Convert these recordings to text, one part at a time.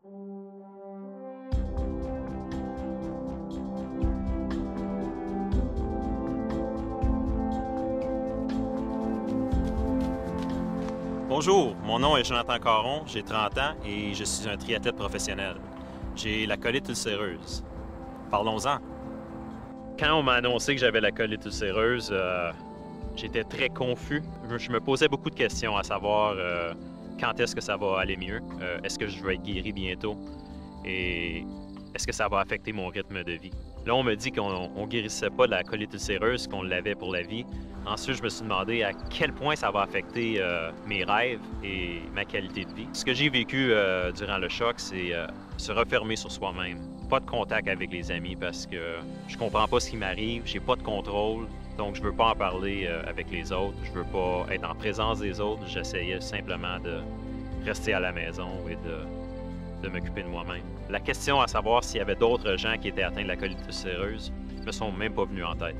Bonjour, mon nom est Jonathan Caron, j'ai 30 ans et je suis un triathlète professionnel. J'ai la colite ulcéreuse. Parlons-en. Quand on m'a annoncé que j'avais la colite ulcéreuse, j'étais très confus. Je me posais beaucoup de questions à savoir quand est-ce que ça va aller mieux, est-ce que je vais être guéri bientôt et est-ce que ça va affecter mon rythme de vie. Là, on me dit qu'on ne guérissait pas de la colite ulcéreuse, qu'on l'avait pour la vie. Ensuite, je me suis demandé à quel point ça va affecter mes rêves et ma qualité de vie. Ce que j'ai vécu durant le choc, c'est se refermer sur soi-même. Pas de contact avec les amis parce que je comprends pas ce qui m'arrive, j'ai pas de contrôle, donc je veux pas en parler avec les autres, je veux pas être en présence des autres, j'essayais simplement de rester à la maison et de m'occuper de moi-même. La question à savoir s'il y avait d'autres gens qui étaient atteints de la colite ulcéreuse me sont même pas venus en tête.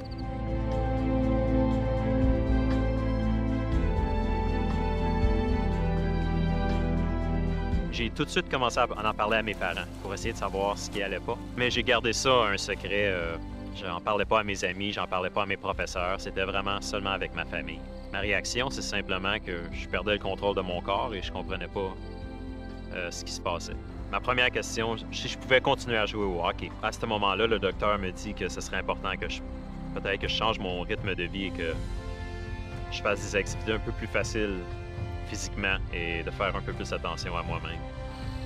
J'ai tout de suite commencé à en parler à mes parents pour essayer de savoir ce qui allait pas. Mais j'ai gardé ça un secret. J'en parlais pas à mes amis, j'en parlais pas à mes professeurs. C'était vraiment seulement avec ma famille. Ma réaction, c'est simplement que je perdais le contrôle de mon corps et je comprenais pas ce qui se passait. Ma première question, si je pouvais continuer à jouer au hockey. À ce moment-là, le docteur me dit que ce serait important que peut-être que je change mon rythme de vie et que je fasse des activités un peu plus faciles physiquement et de faire un peu plus attention à moi-même.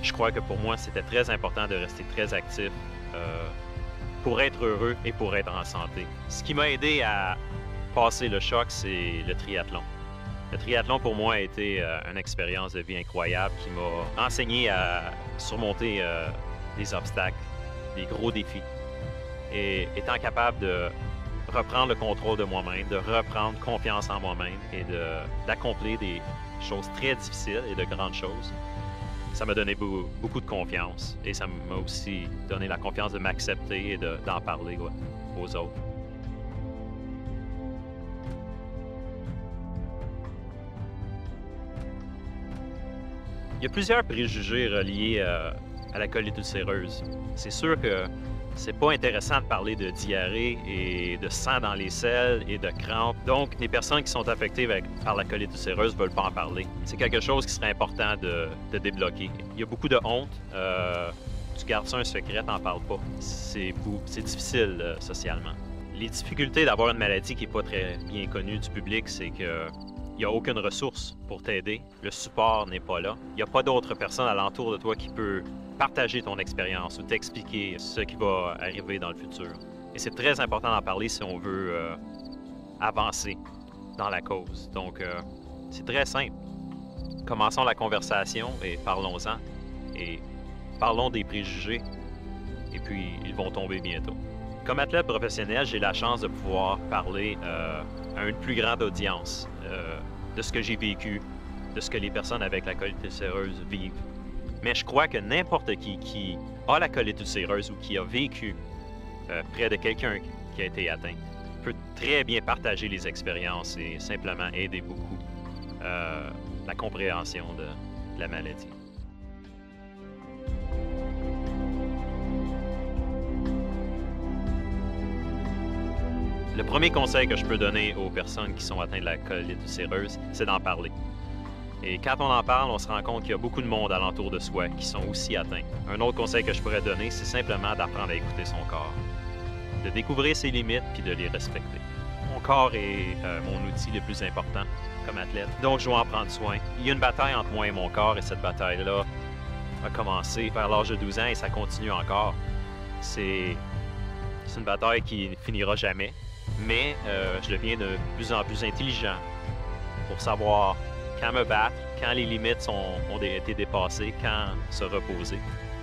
Je crois que pour moi, c'était très important de rester très actif pour être heureux et pour être en santé. Ce qui m'a aidé à passer le choc, c'est le triathlon. Le triathlon, pour moi, a été une expérience de vie incroyable qui m'a enseigné à surmonter des obstacles, des gros défis. Et étant capable de reprendre le contrôle de moi-même, de reprendre confiance en moi-même et d'accomplir des choses très difficiles et de grandes choses, ça m'a donné beaucoup de confiance. Et ça m'a aussi donné la confiance de m'accepter et d'en parler aux autres. Il y a plusieurs préjugés reliés à la colite ulcéreuse. C'est sûr que c'est pas intéressant de parler de diarrhée et de sang dans les selles et de crampes. Donc, les personnes qui sont affectées par la colite ulcéreuse ne veulent pas en parler. C'est quelque chose qui serait important de débloquer. Il y a beaucoup de honte. Tu gardes ça un secret, t'en parles pas. C'est difficile socialement. Les difficultés d'avoir une maladie qui n'est pas très bien connue du public, c'est que il n'y a aucune ressource pour t'aider. Le support n'est pas là. Il n'y a pas d'autres personnes alentour de toi qui peut partager ton expérience ou t'expliquer ce qui va arriver dans le futur. Et c'est très important d'en parler si on veut avancer dans la cause. Donc, c'est très simple. Commençons la conversation et parlons-en. Et parlons des préjugés. Et puis, ils vont tomber bientôt. Comme athlète professionnel, j'ai la chance de pouvoir parler à une plus grande audience de ce que j'ai vécu, de ce que les personnes avec la colite ulcéreuse vivent. Mais je crois que n'importe qui a la colite ulcéreuse ou qui a vécu près de quelqu'un qui a été atteint peut très bien partager les expériences et simplement aider beaucoup la compréhension de la maladie. Le premier conseil que je peux donner aux personnes qui sont atteintes de la colite ulcéreuse, c'est d'en parler. Et quand on en parle, on se rend compte qu'il y a beaucoup de monde alentour de soi qui sont aussi atteints. Un autre conseil que je pourrais donner, c'est simplement d'apprendre à écouter son corps, de découvrir ses limites puis de les respecter. Mon corps est mon outil le plus important comme athlète, donc je dois en prendre soin. Il y a une bataille entre moi et mon corps et cette bataille-là a commencé vers l'âge de 12 ans et ça continue encore. C'est une bataille qui ne finira jamais. Mais je deviens de plus en plus intelligent pour savoir quand me battre, quand les limites ont été dépassées, quand se reposer.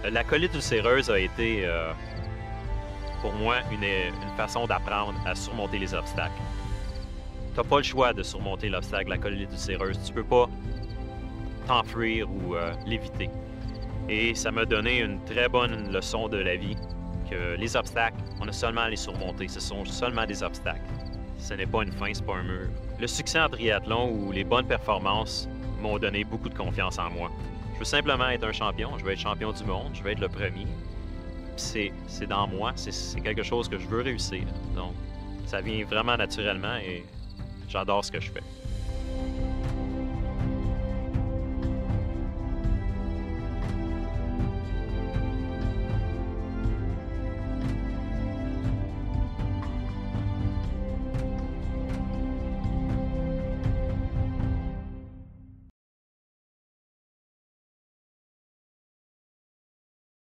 La colite ulcéreuse a été, pour moi, une façon d'apprendre à surmonter les obstacles. Tu n'as pas le choix de surmonter l'obstacle de la colite ulcéreuse. Tu ne peux pas t'enfuir ou l'éviter. Et ça m'a donné une très bonne leçon de la vie. Que les obstacles, on a seulement à les surmonter. Ce sont seulement des obstacles. Ce n'est pas une fin, c'est pas un mur. Le succès en triathlon ou les bonnes performances m'ont donné beaucoup de confiance en moi. Je veux simplement être un champion. Je veux être champion du monde. Je veux être le premier. Puis c'est dans moi. C'est quelque chose que je veux réussir. Donc, ça vient vraiment naturellement et j'adore ce que je fais.